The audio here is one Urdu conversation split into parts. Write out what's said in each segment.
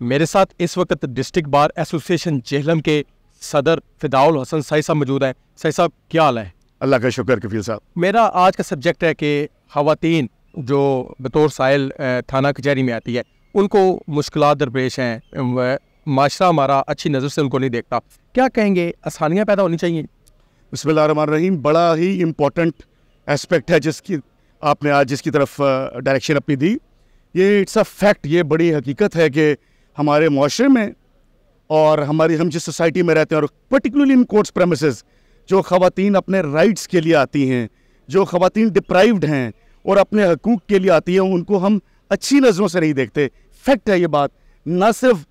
میرے ساتھ اس وقت ڈسٹرکٹ بار ایسوسیشن جہلم کے صدر فداء الحسن سعید صاحب موجود ہیں. سعید صاحب کیا حال ہے؟ اللہ کا شکر کفیل صاحب. میرا آج کا سبجیکٹ ہے کہ خواتین جو بطور سائل تھانہ کچہری میں آتی ہے ان کو مشکلات درپیش ہیں, معاشرہ ہمارا اچھی نظر سے ان کو نہیں دیکھتا. کیا کہیں گے, آسانیاں پیدا ہونی چاہیے؟ بسم اللہ الرحمن الرحیم. بڑا ہی امپورٹنٹ ایسپیکٹ ہے جس کی آپ نے آج جس کی طرف ڈائریکشن اپنی دی. یہ اٹس اے فیکٹ, یہ بڑی حقیقت ہے کہ ہمارے معاشرے میں اور ہم جس سوسائٹی میں رہتے ہیں اور پرٹیکولرلی ان کورٹس پریمیسز جو خواتین اپنے رائٹس کے لیے آتی ہیں, جو خواتین ڈپرائیوڈ ہیں اور اپنے حقوق کے لیے آتی ہیں, ان کو ہم اچھی نظروں سے نہیں دیکھتے. فیکٹ ہے یہ بات. نہ صرف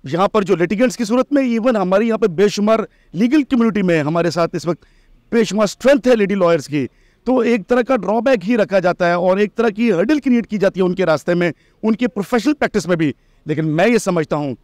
یہاں پر جو لیٹیگنٹس کی صورت میں, ایون ہمارے یہاں پہ بے شمار لیگل کمیونٹی میں ہمارے ساتھ اس وقت بے شمار اسٹرینتھ ہے لیڈی لائرس کی, تو ایک طرح کا ڈرا بیک ہی رکھا جاتا ہے اور ایک طرح کی ہرڈل کریٹ کی جاتی ہے ان کے راستے میں, ان کے پروفیشنل پریکٹس میں بھی. لیکن میں یہ سمجھتا ہوں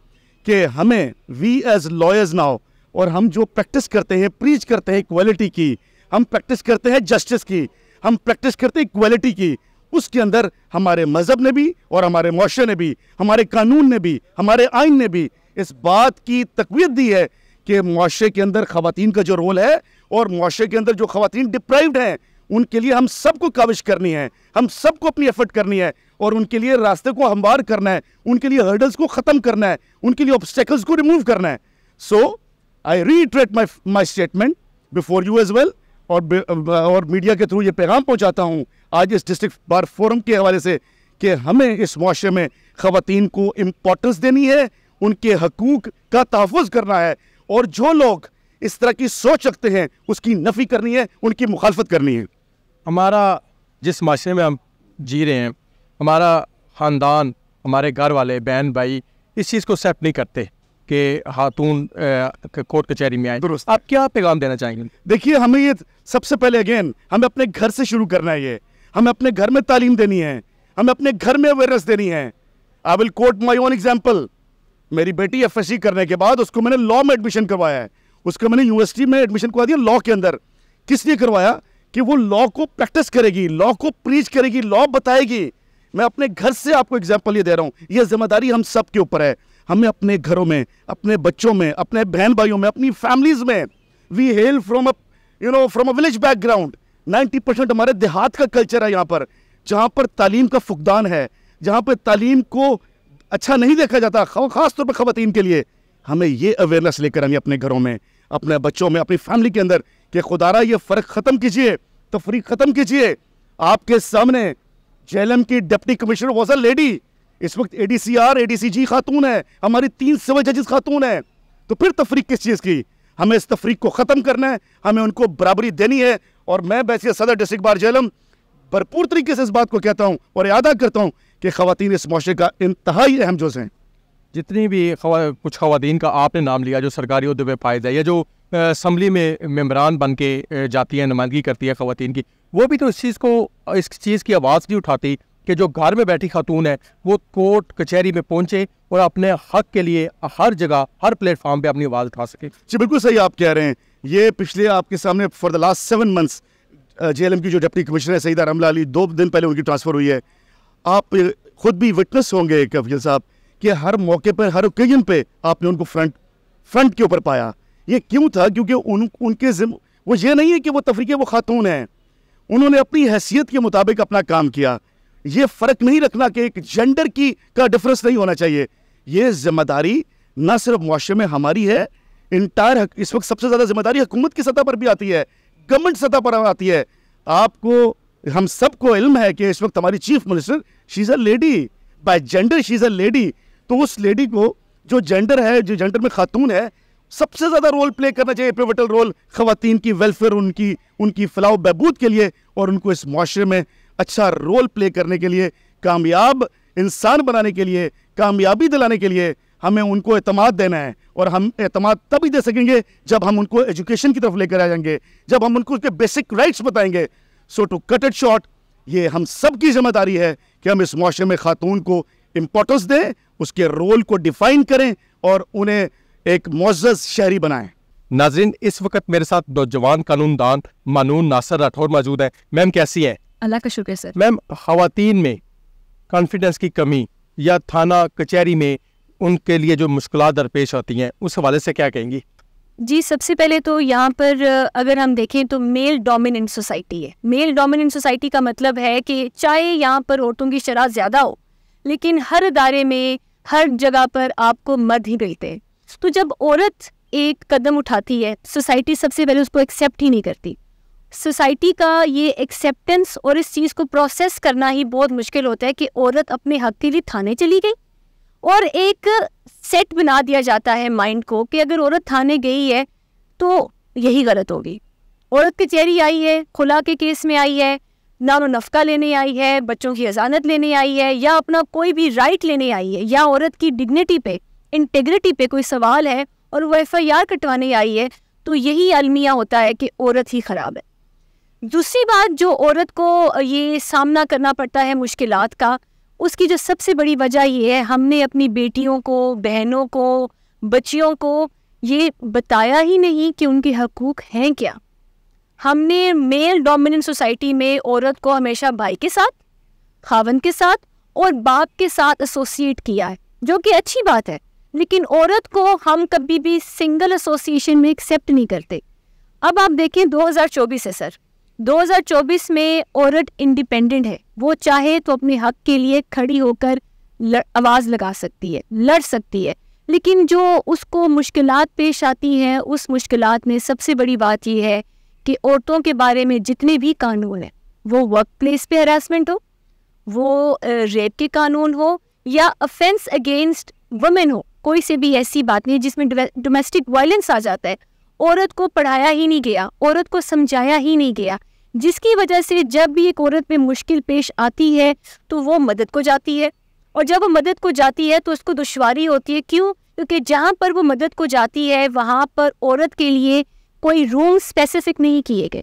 کہ ہمیں وی ایز لائرز ناؤ, اور ہم جو پریکٹس کرتے ہیں, پریچ کرتے ہیں ایکویلٹی کی, ہم پریکٹس کرتے ہیں جسٹس کی, ہم پریکٹس کرتے ہیں ایکویلٹی کی, اس کے اندر ہمارے مذہب نے بھی اور ہمارے معاشرے نے بھی, ہمارے قانون نے بھی, ہمارے آئین نے بھی اس بات کی تقویت دی ہے کہ معاشرے کے اندر خواتین کا جو رول ہے اور معاشرے کے اندر جو خواتین ڈپرائیوڈ ہیں ان کے لیے ہم سب کو کاوش کرنی ہے, ہم سب کو اپنی ایفرٹ کرنی ہے اور ان کے لیے راستے کو ہموار کرنا ہے, ان کے لیے ہرڈلز کو ختم کرنا ہے, ان کے لیے obstacles کو ریموو کرنا ہے. سو I reiterate my statement before you as well, اور میڈیا کے تھرو یہ پیغام پہنچاتا ہوں آج اس ڈسٹرکٹ بار فورم کے حوالے سے کہ ہمیں اس معاشرے میں خواتین کو امپورٹنس دینی ہے, ان کے حقوق کا تحفظ کرنا ہے, اور جو لوگ اس طرح کی سوچ رکھتے ہیں اس کی نفی کرنی ہے, ان کی مخالفت کرنی ہے. ہمارا جس معاشرے میں ہم جی رہے ہیں, ہمارا خاندان, ہمارے گھر والے, بہن بھائی اس چیز کو ایکسیپٹ نہیں کرتے کہ خاتون کورٹ کچہری میں آئیں. درست. آپ کیا پیغام دینا چاہیں گے؟ دیکھیے, ہمیں یہ سب سے پہلے اگین ہمیں اپنے گھر سے شروع کرنا ہے. یہ ہمیں اپنے گھر میں تعلیم دینی ہے, ہمیں اپنے گھر میں اویئرنیس دینی ہے. آئی ول کوٹ مائی اون ایگزامپل. میری بیٹی FSC کرنے کے بعد اس کو میں نے لاء میں ایڈمیشن کروایا ہے, اس کو میں نے یونیورسٹی میں ایڈمیشن کروا دیا لاء کے اندر. کس لیے کروایا؟ کہ وہ لاء کو پریکٹس کرے گی, لاء کو پریچ کرے گی, لاء بتائے گی. میں اپنے گھر سے آپ کو ایگزامپل یہ دے رہا ہوں. یہ ذمہ داری ہم سب کے اوپر ہے. ہمیں اپنے گھروں میں, اپنے بچوں میں, اپنے بہن بھائیوں میں, اپنی فیملیز میں, we hail from a village بیک گراؤنڈ. 90% ہمارے دیہات کا کلچر ہے یہاں پر, جہاں پر تعلیم کا فقدان ہے, جہاں پہ تعلیم کو اچھا نہیں دیکھا جاتا, خاص طور پہ خواتین کے لیے. ہمیں یہ اویئرنیس لے کر آنی اپنے گھروں میں, اپنے بچوں میں, اپنی فیملی کے اندر کہ خدارا یہ فرق ختم کیجئے, تفریق ختم کیجئے. آپ کے سامنے جہلم کی deputy commissioner was a lady, اس وقت ADCR ADCG خاتون ہے, ہماری 3 سول ججز خاتون ہیں. تو پھر تفریق کس چیز کی؟ ہمیں اس تفریق کو ختم کرنا ہے, ہمیں ان کو برابری دینی ہے. اور میں بیسے صدر ڈسٹرکٹ بار جہلم بھرپور طریقے سے اس بات کو کہتا ہوں اور اعادہ کرتا ہوں کہ خواتین اس معاشرے کا انتہائی اہم جز ہیں. جتنی بھی کچھ خواتین کا آپ نے نام لیا جو سرکاری عہدے پہ فائز ہے یا جو اسمبلی میں ممبران بن کے جاتی ہیں, نمائندگی کرتی ہے خواتین کی, وہ بھی تو اس چیز کی آواز نہیں اٹھاتی کہ جو گھر میں بیٹھی خاتون ہے وہ کورٹ کچہری میں پہنچے اور اپنے حق کے لیے ہر جگہ, ہر پلیٹ فارم پہ اپنی آواز اٹھا سکے. جی بالکل صحیح آپ کہہ رہے ہیں. یہ پچھلے آپ کے سامنے for the last 7 months JLM کی جو ڈپٹی کمشنر ہے سعیدہ رملہ علی, 2 دن پہلے ان کی ٹرانسفر ہوئی ہے. آپ خود بھی وٹنس ہوں گے کفیل صاحب کہ ہر موقع پر, ہر اوکیجن پہ آپ نے ان کو فرنٹ کے اوپر پایا. یہ کیوں تھا؟ کیونکہ ان کے وہ یہ نہیں ہے کہ وہ تفریق, وہ خاتون ہیں, انہوں نے اپنی حیثیت کے مطابق اپنا کام کیا. یہ فرق نہیں رکھنا کہ ایک جینڈر کا ڈفرنس نہیں ہونا چاہیے. یہ ذمہ داری نہ صرف معاشرے میں ہماری ہے, انٹائر اس وقت سب سے زیادہ ذمہ داری حکومت کی سطح پر بھی آتی ہے, گورنمنٹ سطح پر آتی ہے. آپ کو, ہم سب کو علم ہے کہ اس وقت ہماری chief minister she is a lady, by gender she is a lady. تو اس لیڈی کو جو جینڈر ہے, جو جینڈر میں خاتون ہے, سب سے زیادہ رول پلے کرنا چاہیے, پیوٹل رول خواتین کی ویلفیئر, ان کی فلاح و بہبود کے لیے, اور ان کو اس معاشرے میں اچھا رول پلے کرنے کے لیے, کامیاب انسان بنانے کے لیے, کامیابی دلانے کے لیے ہمیں ان کو اعتماد دینا ہے. اور ہم اعتماد تبھی دے سکیں گے جب ہم ان کو ایجوکیشن کی طرف لے کر آ جائیں گے, جب ہم ان کو اس کے بیسک رائٹس بتائیں گے. سو ٹو کٹ اٹ شارٹ, یہ ہم سب کی ذمہ داری ہے کہ ہم اس معاشرے میں خاتون کو امپورٹنس دیں, اس کے رول کو ڈیفائن کریں اور انہیں ایک معزز شہری بنائیں. ناظرین, اس وقت میرے ساتھ نوجوان قانون دان مانون ناصر راٹھور موجود ہیں. میم کیسی ہے؟ اللہ کا شکر سر. میم, خواتین میں کانفیڈنس کی کمی یا تھانہ کچہری میں ان کے لیے جو مشکلات درپیش ہوتی ہیں اس حوالے سے کیا کہیں گی؟ جی سب سے پہلے تو یہاں پر اگر ہم دیکھیں تو میل ڈومیننٹ سوسائٹی ہے. میل ڈومیننٹ سوسائٹی کا مطلب ہے کہ چاہے یہاں پر عورتوں کی شرح زیادہ ہو لیکن ہر ادارے میں ہر جگہ پر آپ کو مرد ہی ملتے ہیں. تو جب عورت ایک قدم اٹھاتی ہے سوسائٹی سب سے پہلے اس کو ایکسیپٹ ہی نہیں کرتی. سوسائٹی کا یہ ایکسیپٹنس اور اس چیز کو پروسیس کرنا ہی بہت مشکل ہوتا ہے کہ عورت اپنے حق کے لیے تھانے چلی گئی, اور ایک سیٹ بنا دیا جاتا ہے مائنڈ کو کہ اگر عورت تھانے گئی ہے تو یہی غلط ہوگی. عورت کچہری آئی ہے, خلا کے کیس میں آئی ہے, نان و نفقہ لینے آئی ہے, بچوں کی اذانت لینے آئی ہے, یا اپنا کوئی بھی رائٹ لینے آئی ہے, یا عورت کی ڈگنیٹی پہ انٹیگریٹی پہ کوئی سوال ہے اور وہ FIR کٹوانے آئی ہے, تو یہی المیہ ہوتا ہے کہ عورت ہی خراب ہے. دوسری بات جو عورت کو یہ سامنا کرنا پڑتا ہے مشکلات کا, اس کی جو سب سے بڑی وجہ یہ ہے ہم نے اپنی بیٹیوں کو, بہنوں کو, بچیوں کو یہ بتایا ہی نہیں کہ ان کے حقوق ہیں کیا. ہم نے میل ڈومیننٹ سوسائٹی میں عورت کو ہمیشہ بھائی کے ساتھ, خاوند کے ساتھ اور باپ کے ساتھ ایسوسیٹ کیا ہے, جو کہ اچھی بات ہے, لیکن عورت کو ہم کبھی بھی سنگل ایسوسیشن میں ایکسیپٹ نہیں کرتے. اب آپ دیکھیں 2024 ہے سر, 2024 میں عورت انڈیپینڈنٹ ہے, وہ چاہے تو اپنے حق کے لیے کھڑی ہو کر آواز لگا سکتی ہے, لڑ سکتی ہے, لیکن جو اس کو مشکلات پیش آتی ہیں اس مشکلات میں سب سے بڑی بات یہ ہے کہ عورتوں کے بارے میں جتنے بھی قانون ہیں, وہ ورک پلیس پہ ہراسمنٹ ہو, وہ ریپ کے قانون ہو, یا افینس اگینسٹ وومن ہو, کوئی سے بھی ایسی بات نہیں جس میں ڈومیسٹک وائلنس آ جاتا ہے, عورت کو پڑھایا ہی نہیں گیا, عورت کو سمجھایا ہی نہیں گیا, جس کی وجہ سے جب بھی ایک عورت میں مشکل پیش آتی ہے تو وہ مدد کو جاتی ہے, اور جب وہ مدد کو جاتی ہے تو اس کو دشواری ہوتی ہے. کیوں؟ کیونکہ جہاں پر وہ مدد کو جاتی ہے وہاں پر عورت کے لیے کوئی رول اسپیسیفک نہیں کیے گئے.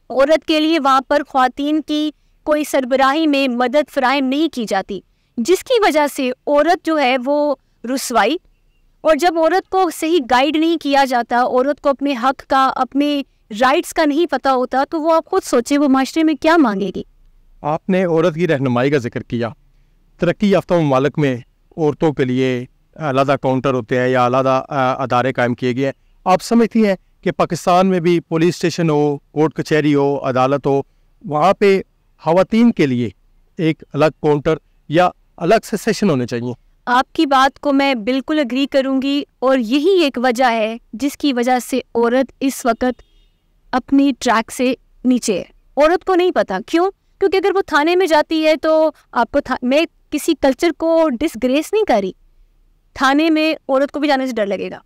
عورت کے لیے وہاں پر خواتین کی کوئی سربراہی میں مدد فراہم نہیں کی جاتی, جس کی وجہ سے عورت جو ہے وہ رسوائی, اور جب عورت کو صحیح گائیڈ نہیں کیا جاتا, عورت کو اپنے حق کا, اپنے رائٹس کا نہیں پتہ ہوتا, تو وہ آپ خود سوچیں وہ معاشرے میں کیا مانگے گی. آپ نے عورت کی رہنمائی کا ذکر کیا. ترقی یافتہ ممالک میں عورتوں کے لیے علیحدہ کاؤنٹر ہوتے ہیں یا علیحدہ ادارے قائم کیے گئے ہیں. آپ سمجھتی ہیں کہ پاکستان میں بھی پولیس اسٹیشن ہو, کورٹ کچہری ہو, عدالت ہو, وہاں پہ خواتین کے لیے ایک الگ کاؤنٹر یا الگ سے سیشن ہونے چاہیے؟ آپ کی بات کو میں بالکل اگری کروں گی, اور یہی ایک وجہ ہے جس کی وجہ سے عورت اس وقت اپنی ٹریک سے نیچے ہے. عورت کو نہیں پتا. کیوں؟ کیونکہ اگر وہ تھانے میں جاتی ہے تو آپ کو میں کسی کلچر کو ڈسگریس نہیں کر رہی, تھانے میں عورت کو بھی جانے سے ڈر لگے گا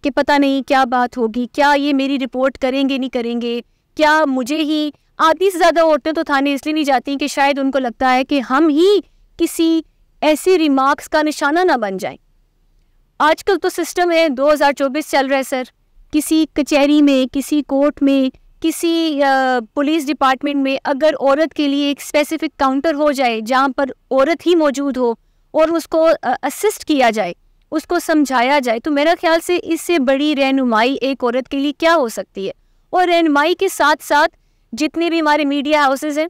کہ پتہ نہیں کیا بات ہوگی, کیا یہ میری رپورٹ کریں گے نہیں کریں گے, کیا مجھے ہی. آدھی سے زیادہ عورتیں تو تھانے اس لیے نہیں جاتی کہ شاید ان کو لگتا ہے کہ ہم ہی کسی ایسی ریمارکس کا نشانہ نہ بن جائیں. آج کل تو سسٹم ہے, 2024 چل رہا ہے سر, کسی کچہری میں, کسی کورٹ میں, کسی پولیس ڈپارٹمنٹ میں اگر عورت کے لیے ایک اسپیسیفک کاؤنٹر ہو جائے جہاں پر عورت ہی موجود ہو اور اس کو اسسٹ کیا جائے, اس کو سمجھایا جائے, تو میرا خیال سے اس سے بڑی رہنمائی ایک عورت کے لیے کیا ہو سکتی ہے. اور رہنمائی کے ساتھ ساتھ جتنے بھی ہمارے میڈیا ہاؤسز ہیں,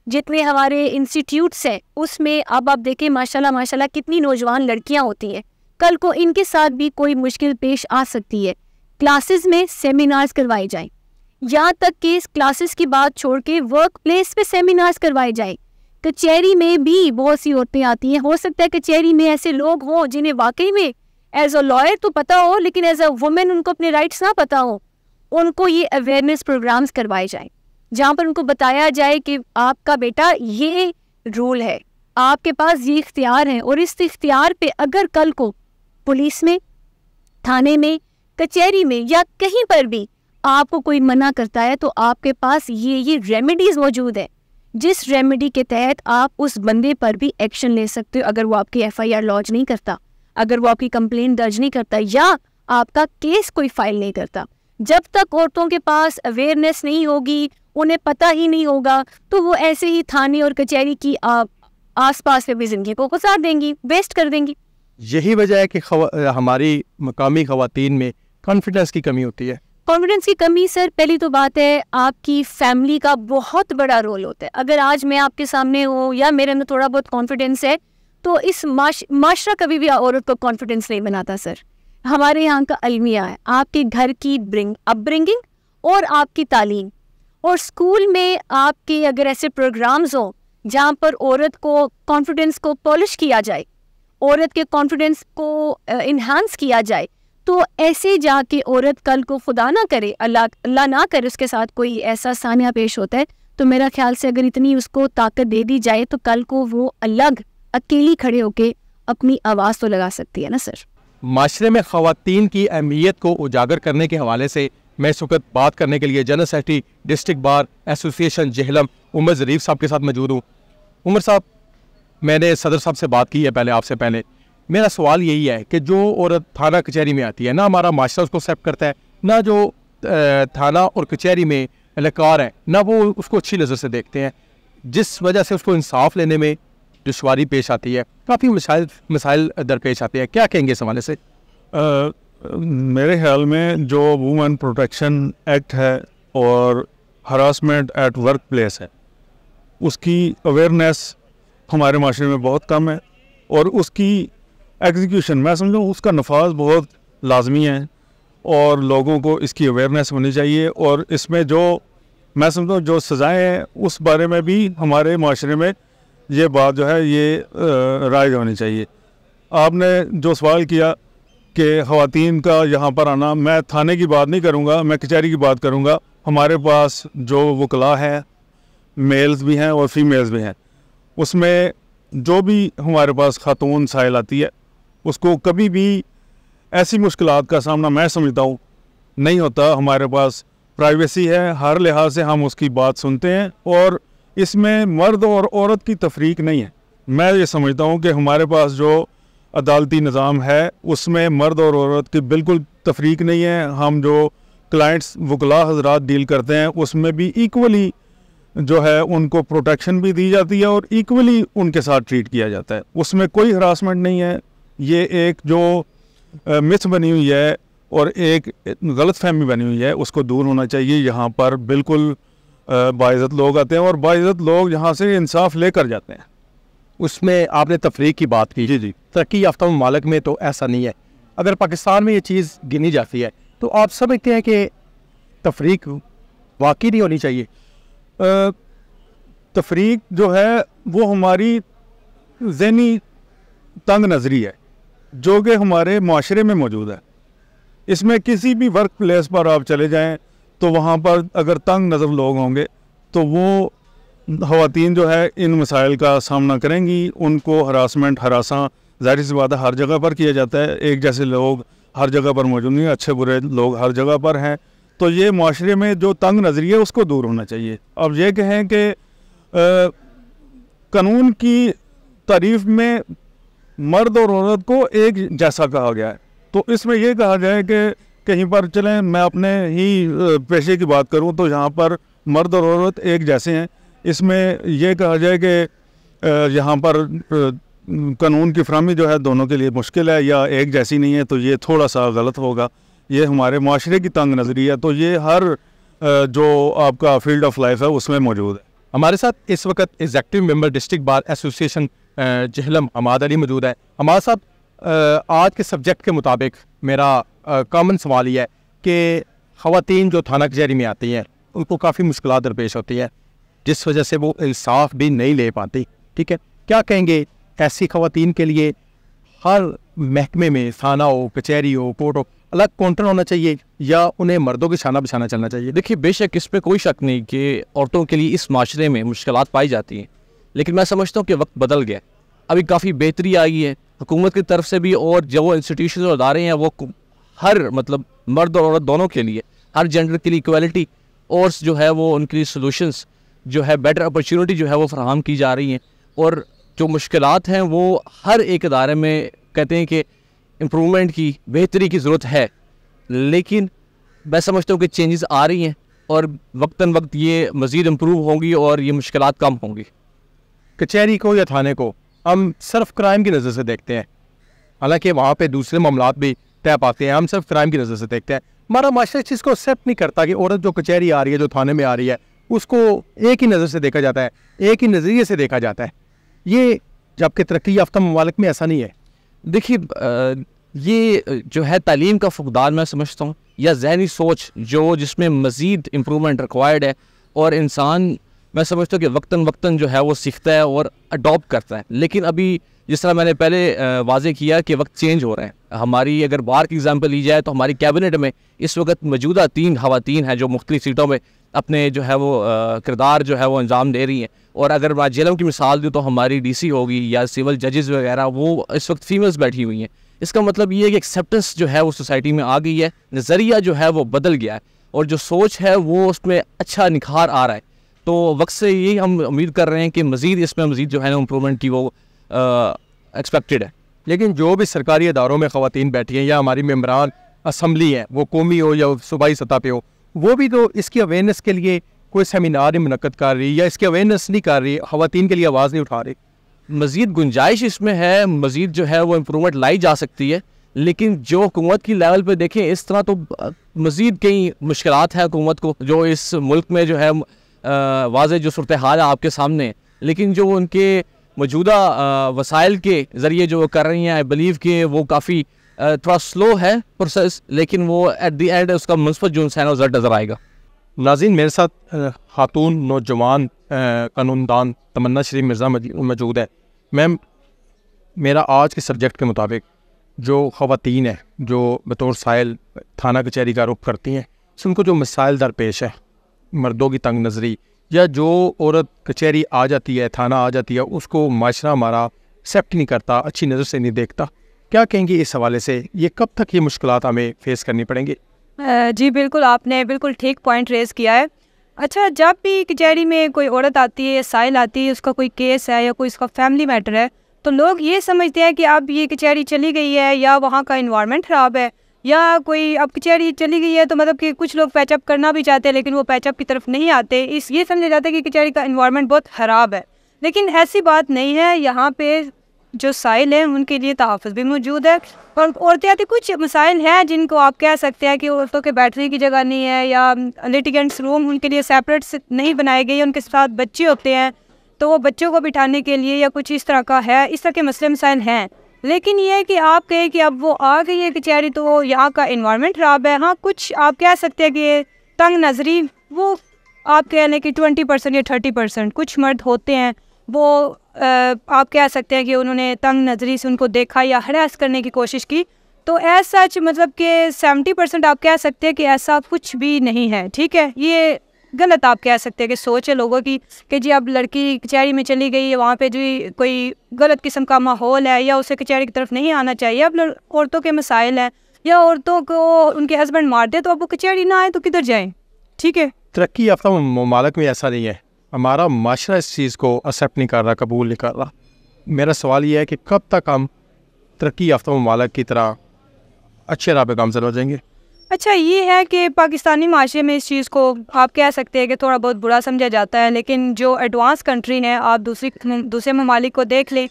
جتنے ہمارے انسٹیٹیوٹس ہیں, اس میں اب آپ دیکھیں ماشاءاللہ کتنی نوجوان لڑکیاں ہوتی ہیں, کل کو ان کے ساتھ بھی کوئی مشکل پیش آ سکتی ہے. کلاسز میں سیمینارز کروائے جائیں, یہاں تک کہ اس کلاسز کی بات چھوڑ کے ورک پلیس پہ سیمینارز کروائے جائیں. کچہری میں بھی بہت سی عورتیں آتی ہیں, ہو سکتا ہے کچہری میں ایسے لوگ ہوں جنہیں واقعی میں ایز اے لائر تو پتہ ہو, لیکن ایز اے وومن ان کو اپنے رائٹس نہ پتہ ہو. ان کو یہ اویئرنیس پروگرامز کروائے جائیں جہاں پر ان کو بتایا جائے کہ آپ کا بیٹا یہ رول ہے, آپ کے پاس یہ اختیار ہیں, اور اس اختیار پہ اگر کل کو پولیس میں, تھانے میں, کچہری میں یا کہیں پر بھی آپ کو کوئی منع کرتا ہے تو آپ کے پاس یہ ریمیڈیز موجود ہے, جس ریمیڈی کے تحت آپ اس بندے پر بھی ایکشن لے سکتے ہو اگر وہ آپ کی FIR لانچ نہیں کرتا, اگر وہ آپ کی کمپلین درج نہیں کرتا, یا آپ کا کیس کوئی فائل نہیں کرتا. جب تک عورتوں کے پاس اویئرنیس نہیں ہوگی, انہیں پتہ ہی نہیں ہوگا, تو وہ ایسے ہی تھانے اور کچہری کی آس پاس پہ بھی زندگی کو گزار دیں گی, ویسٹ کر دیں گی. یہی وجہ ہے کہ ہماری مقامی خواتین میں کانفیڈنس کی کمی ہوتی ہے. کانفیڈنس کی کمی سر, پہلی تو بات ہے آپ کی فیملی کا بہت بڑا رول ہوتا ہے. اگر آج میں آپ کے سامنے ہوں یا میرے اندر تھوڑا بہت کانفیڈنس ہے تو اس معاشرہ کبھی بھی عورت کو کانفیڈنس نہیں بناتا سر. ہمارے یہاں کا المیہ ہے آپ کے گھر کی اپ برنگنگ اور آپ کی تعلیم, اور اسکول میں آپ کے اگر ایسے پروگرامز ہوں جہاں پر عورت کو کانفیڈنس کو پالش کیا جائے, عورت کے کانفیڈنس کو انہانس کیا جائے, تو ایسے جا کے عورت کل کو خدا نہ کرے, اللہ نہ کرے اس کے ساتھ کوئی ایسا سانحہ پیش ہوتا ہے, تو میرا خیال سے اگر اتنی اس کو طاقت دے دی جائے تو کل کو وہ الگ اکیلی کھڑے ہو کے اپنی آواز تو لگا سکتی ہے نا سر. معاشرے میں خواتین کی اہمیت کو اجاگر کرنے کے حوالے سے میں اس وقت بات کرنے کے لیے general secretary district bar association Jhelum Umar Zarif صاحب کے ساتھ موجود ہوں. عمر صاحب, میں نے صدر صاحب سے بات کی ہے پہلے, آپ سے پہلے میرا سوال یہی ہے کہ جو عورت تھانہ کچہری میں آتی ہے, نہ ہمارا معاشرہ اس کو ایکسیپٹ کرتا ہے, نہ جو تھانہ اور کچہری میں اہلکار ہیں نہ وہ اس کو اچھی نظر سے دیکھتے ہیں, جس وجہ سے اس کو انصاف لینے میں دشواری پیش آتی ہے, کافی مسائل درپیش آتے ہیں. کیا کہیں گے اس حوالے سے؟ میرے خیال میں جو وومن پروٹیکشن ایکٹ ہے اور ہراسمنٹ ایٹ ورک پلیس ہے, اس کی اویئرنیس ہمارے معاشرے میں بہت کم ہے, اور اس کی ایگزیکیوشن میں سمجھوں اس کا نفاذ بہت لازمی ہے, اور لوگوں کو اس کی اویئرنیس ہونی چاہیے, اور اس میں جو میں سمجھتا ہوں جو سزائیں ہیں اس بارے میں بھی ہمارے معاشرے میں یہ بات جو ہے یہ رائج ہونی چاہیے. آپ نے جو سوال کیا کہ خواتین کا یہاں پر آنا, میں تھانے کی بات نہیں کروں گا, میں کچہری کی بات کروں گا. ہمارے پاس جو وکلاء ہیں, میلز بھی ہیں اور فیمیلز بھی ہیں, اس میں جو بھی ہمارے پاس خاتون سائل آتی ہے اس کو کبھی بھی ایسی مشکلات کا سامنا میں سمجھتا ہوں نہیں ہوتا. ہمارے پاس پرائیویسی ہے, ہر لحاظ سے ہم اس کی بات سنتے ہیں, اور اس میں مرد اور عورت کی تفریق نہیں ہے. میں یہ سمجھتا ہوں کہ ہمارے پاس جو عدالتی نظام ہے اس میں مرد اور عورت کی بالکل تفریق نہیں ہے. ہم جو کلائنٹس وکلاء حضرات ڈیل کرتے ہیں اس میں بھی ایکولی جو ہے ان کو پروٹیکشن بھی دی جاتی ہے اور ایکولی ان کے ساتھ ٹریٹ کیا جاتا ہے. اس میں کوئی ہراسمنٹ نہیں ہے. یہ ایک جو متھ بنی ہوئی ہے اور ایک غلط فہمی بنی ہوئی ہے اس کو دور ہونا چاہیے. یہاں پر بالکل باعزت لوگ آتے ہیں اور باعزت لوگ یہاں سے انصاف لے کر جاتے ہیں. اس میں آپ نے تفریق کی بات کی. جی ترقی یافتہ ممالک میں تو ایسا نہیں ہے. اگر پاکستان میں یہ چیز گنی جاتی ہے تو آپ سمجھتے ہیں کہ تفریق واقعی نہیں ہونی چاہیے؟ تفریق جو ہے وہ ہماری ذہنی تنگ نظری ہے جو کہ ہمارے معاشرے میں موجود ہے. اس میں کسی بھی ورک پلیس پر آپ چلے جائیں تو وہاں پر اگر تنگ نظر لوگ ہوں گے تو وہ خواتین جو ہے ان مسائل کا سامنا کریں گی. ان کو ہراساں ظاہر سی بات ہے ہر جگہ پر کیا جاتا ہے. ایک جیسے لوگ ہر جگہ پر موجود نہیں, اچھے برے لوگ ہر جگہ پر ہیں. تو یہ معاشرے میں جو تنگ نظری ہے اس کو دور ہونا چاہیے. اب یہ کہیں کہ قانون کی تعریف میں مرد اور عورت کو ایک جیسا کہا گیا ہے, تو اس میں یہ کہا جائے کہ کہیں پر چلیں, میں اپنے ہی پیشے کی بات کروں تو یہاں پر مرد اور عورت ایک جیسے ہیں. اس میں یہ کہا جائے کہ یہاں پر قانون کی فراہمی جو ہے دونوں کے لیے مشکل ہے یا ایک جیسی نہیں ہے, تو یہ تھوڑا سا غلط ہوگا. یہ ہمارے معاشرے کی تنگ نظری ہے, تو یہ ہر جو آپ کا فیلڈ آف لائف ہے اس میں موجود ہے. ہمارے ساتھ اس وقت executive member district bar association Jhelum Hammad Ali موجود ہے. حماد صاحب, آج کے سبجیکٹ کے مطابق میرا کامن سوال یہ ہے کہ خواتین جو تھانہ کچہری میں آتی ہیں ان کو کافی مشکلات درپیش ہوتی ہیں جس وجہ سے وہ انصاف بھی نہیں لے پاتی. ٹھیک ہے, کیا کہیں گے ایسی خواتین کے لیے ہر محکمے میں تھانہ ہو, کچہری ہو, کورٹ ہو, الگ کاؤنٹر ہونا چاہیے یا انہیں مردوں کے شانہ بشانہ چلنا چاہیے؟ دیکھیے, بے شک اس پہ کوئی شک نہیں کہ عورتوں کے لیے اس معاشرے میں مشکلات پائی جاتی ہیں, لیکن میں سمجھتا ہوں کہ وقت بدل گیا. ابھی کافی بہتری آئی ہے حکومت کی طرف سے بھی, اور جو وہ انسٹیٹیوشنز اور ادارے ہیں وہ ہر مرد اور عورت دونوں کے لیے, ہر جینڈر کے لیے ایکویلٹی اور جو ہے وہ ان کے لیے سولوشنز جو ہے بیٹر اپرچونٹی جو ہے وہ فراہم کی جا رہی ہیں. اور جو مشکلات ہیں وہ ہر ایک ادارے میں کہتے ہیں کہ امپرومنٹ کی, بہتری کی ضرورت ہے, لیکن میں سمجھتا ہوں کہ چینجز آ رہی ہیں اور وقتاً وقت یہ مزید امپروو ہوں گی اور یہ مشکلات کم ہوں گی. کچہری کو یا تھانے کو ہم صرف کرائم کی نظر سے دیکھتے ہیں, حالانکہ وہاں پہ دوسرے معاملات بھی طے پاتے ہیں. ہم صرف کرائم کی نظر سے دیکھتے ہیں. ہمارا معاشرہ اس چیز کو ایکسیپٹ نہیں کرتا کہ عورت جو کچہری آ رہی ہے, جو تھانے میں آ رہی ہے, اس کو ایک ہی نظر سے دیکھا جاتا ہے, ایک ہی نظریے سے دیکھا جاتا ہے. یہ جبکہ ترقی یافتہ ممالک میں ایسا نہیں ہے. دیکھیے یہ جو ہے تعلیم کا فقدان میں سمجھتا ہوں, یا ذہنی سوچ جس میں مزید امپرومنٹ ریکوائرڈ ہے, اور انسان میں سمجھتا ہوں کہ وقتاً جو ہے وہ سیکھتا ہے اور اڈاپٹ کرتا ہے. لیکن ابھی جس طرح میں نے پہلے واضح کیا کہ وقت چینج ہو رہے ہیں. ہماری اگر باہر کی ایگزامپل لی جائے تو ہماری کیبنٹ میں اس وقت موجودہ 3 خواتین ہیں جو مختلف سیٹوں میں اپنے جو ہے وہ کردار جو ہے وہ انجام دے رہی ہیں. اور اگر میں جیلوں کی مثال دوں تو ہماری ڈی سی ہوگی یا سول ججز وغیرہ, وہ اس وقت فیمیلز بیٹھی ہوئی ہیں. اس کا مطلب یہ ہے کہ ایکسیپٹنس جو ہے وہ سوسائٹی میں آ گئی ہے, نظریہ جو ہے وہ بدل گیا ہے, اور جو سوچ ہے وہ اس میں اچھا نکھار آ رہا ہے. تو وقت سے یہی ہم امید کر رہے ہیں کہ مزید اس میں مزید جو ہے نا امپرومنٹ کی وہ ایکسپیکٹڈ ہے. لیکن جو بھی سرکاری اداروں میں خواتین بیٹھی ہیں یا ہماری ممبران اسمبلی ہیں, وہ قومی ہو یا صوبائی سطح پہ ہو, وہ بھی تو اس کی اویئرنیس کے لیے کوئی سیمینار نہیں منعقد کر رہی یا اس کی اویئرنیس نہیں کر رہی, خواتین کے لیے آواز نہیں اٹھا رہی. مزید گنجائش اس میں ہے, مزید جو ہے وہ امپرومنٹ لائی جا سکتی ہے. لیکن جو حکومت کی لیول پہ دیکھیں اس طرح تو مزید کئی مشکلات ہیں حکومت کو, جو اس ملک میں جو ہے واضح جو صورتحال ہے آپ کے سامنے. لیکن جو ان کے موجودہ وسائل کے ذریعے جو وہ کر رہی ہیں, آئی بلیو کہ وہ کافی تھوڑا سلو ہے پروسیس, لیکن وہ ایٹ دی اینڈ اس کا مثبت جو ہے رزلٹ نظر آئے گا. ناظرین, میرے ساتھ خاتون نوجوان قانون دان تمنا شریف مرزا موجود ہے. میم, میرا آج کے سبجیکٹ کے مطابق جو خواتین ہیں جو بطور سائل تھانہ کچہری کا رخ کرتی ہیں, ان کو جو مسائل درپیش ہے, مردوں کی تنگ نظری, یا جو عورت کچہری آ جاتی ہے, تھانہ آ جاتی ہے, اس کو معاشرہ ہمارا ایکسیپٹ نہیں کرتا, اچھی نظر سے نہیں دیکھتا, کیا کہیں گے اس حوالے سے؟ یہ کب تک یہ مشکلات ہمیں فیس کرنی پڑیں گی؟ جی بالکل, آپ نے بالکل ٹھیک پوائنٹ ریز کیا ہے. اچھا, جب بھی کچہری میں کوئی عورت آتی ہے, سائل آتی ہے, اس کا کوئی کیس ہے یا کوئی اس کا فیملی میٹر ہے, تو لوگ یہ سمجھتے ہیں کہ اب یہ کچہری چلی گئی ہے یا وہاں کا انوائرمنٹ خراب ہے, یا کوئی اب کچہری چلی گئی ہے تو مطلب کہ کچھ لوگ پیچ اپ کرنا بھی چاہتے ہیں لیکن وہ پیچ اپ کی طرف نہیں آتے, یہ سمجھا جاتا ہے کہ کچہری کا انوائرمنٹ بہت خراب ہے. لیکن ایسی بات نہیں ہے. یہاں پہ جو سائل ہیں ان کے لیے تحفظ بھی موجود ہے, اور عورتیں کچھ مسائل ہیں جن کو آپ کہہ سکتے ہیں کہ عورتوں کے بیٹھنے کی جگہ نہیں ہے, یا لیٹیگنٹس روم ان کے لیے سیپریٹ نہیں بنائے گئے, ان کے ساتھ بچے ہوتے ہیں تو وہ بچوں کو بٹھانے کے لیے یا کچھ اس طرح کا ہے, اس طرح کے مسئلے مسائل ہیں. لیکن یہ ہے کہ آپ کہیں کہ اب وہ آ گئی ہے کچہری تو یہاں کا انوائرمنٹ خراب ہے. ہاں, کچھ آپ کہہ سکتے ہیں کہ تنگ نظری, وہ آپ کہہ لیں کہ 20% یا 30% کچھ مرد ہوتے ہیں, وہ آپ کہہ سکتے ہیں کہ انہوں نے تنگ نظری سے ان کو دیکھا یا ہراس کرنے کی کوشش کی. تو ایز سچ مطلب کہ 70% آپ کہہ سکتے ہیں کہ ایسا کچھ بھی نہیں ہے. ٹھیک ہے, یہ غلط آپ کہہ سکتے ہیں کہ سوچ ہے لوگوں کی کہ جی اب لڑکی کچہری میں چلی گئی ہے, وہاں پہ جو کوئی غلط قسم کا ماحول ہے یا اسے کچہری کی طرف نہیں آنا چاہیے. اب عورتوں کے مسائل ہیں, یا عورتوں کو ان کے ہسبینڈ مار دے تو اب وہ کچہری نہ آئے تو کدھر جائیں. ٹھیک ہے, ترقی یافتہ ممالک میں ایسا نہیں ہے, ہمارا معاشرہ اس چیز کو ایکسیپٹ نہیں کر رہا, قبول نہیں کر رہا. میرا سوال یہ ہے کہ کب تک ہم ترقی یافتہ ممالک کی طرح اچھے راہ پہ گامزن ہو جائیں گے؟ اچھا, یہ ہے کہ پاکستانی معاشرے میں اس چیز کو آپ کہہ سکتے ہیں کہ تھوڑا بہت برا سمجھا جاتا ہے, لیکن جو ایڈوانس کنٹری ہیں, آپ دوسرے ممالک کو دیکھ لیں,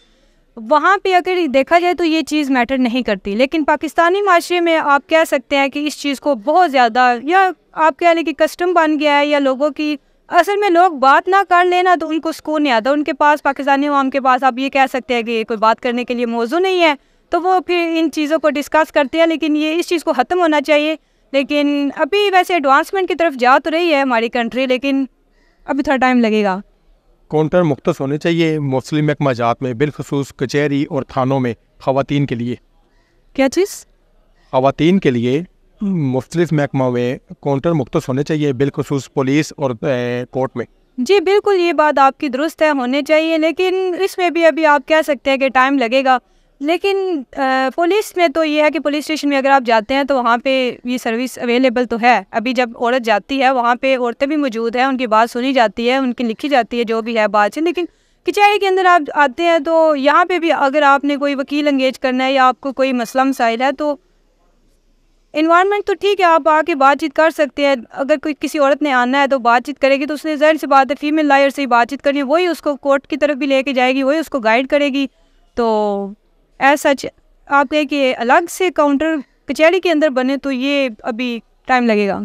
وہاں پہ اگر دیکھا جائے تو یہ چیز میٹر نہیں کرتی. لیکن پاکستانی معاشرے میں آپ کہہ سکتے ہیں کہ اس چیز کو بہت زیادہ, یا آپ کہہ لیں کہ کسٹم بن گیا ہے, یا لوگوں کی اصل میں لوگ بات نہ کر لینا تو ان کو سکون نہیں آتا. ان کے پاس, پاکستانی عوام کے پاس آپ یہ کہہ سکتے ہیں کہ کوئی بات کرنے کے لیے موضوع نہیں ہے, تو وہ پھر ان چیزوں کو ڈسکس کرتے ہیں. لیکن یہ اس چیز کو ختم ہونا چاہیے. لیکن ابھی ویسے ایڈوانسمنٹ کی طرف جا تو رہی ہے ہماری کنٹری, لیکن ابھی تھوڑا ٹائم لگے گا. کاؤنٹر مختص ہونے چاہیے مختلف محکمہ جات میں, بالخصوص کچہری اور تھانوں میں خواتین کے لیے. کیا چیز؟ خواتین کے لیے مختلف محکموں میں کاؤنٹر مختص ہونے چاہیے, بالخصوص پولیس اور کورٹ میں. جی بالکل, یہ بات آپ کی درست ہے, ہونے چاہیے. لیکن اس میں بھی ابھی آپ کہہ سکتے ہیں کہ ٹائم لگے گا. لیکن پولیس میں تو یہ ہے کہ پولیس اسٹیشن میں اگر آپ جاتے ہیں تو وہاں پہ یہ سروس اویلیبل تو ہے. ابھی جب عورت جاتی ہے وہاں پہ عورتیں بھی موجود ہیں, ان کی بات سنی جاتی ہے, ان کی لکھی جاتی ہے جو بھی ہے بات. لیکن کچہری کے اندر آپ آتے ہیں تو یہاں پہ بھی اگر آپ نے کوئی وکیل انگیج کرنا ہے یا آپ کو کوئی مسئلہ مسائل ہے تو انوائرمنٹ تو ٹھیک ہے, آپ آ کے بات چیت کر سکتے ہیں. اگر کوئی کسی عورت نے آنا ہے تو بات چیت کرے گی, تو اس نے ظاہر سی بات ہے فیمیل لائر سے ہی بات چیت کرنی ہے, وہی اس کو کورٹ کی طرف بھی لے کے جائے گی, وہی اس کو گائیڈ کرے گی. تو ایز سچ آپ کہیں کہ الگ سے کاؤنٹر کچہری کے اندر بنے تو یہ ابھی ٹائم لگے گا.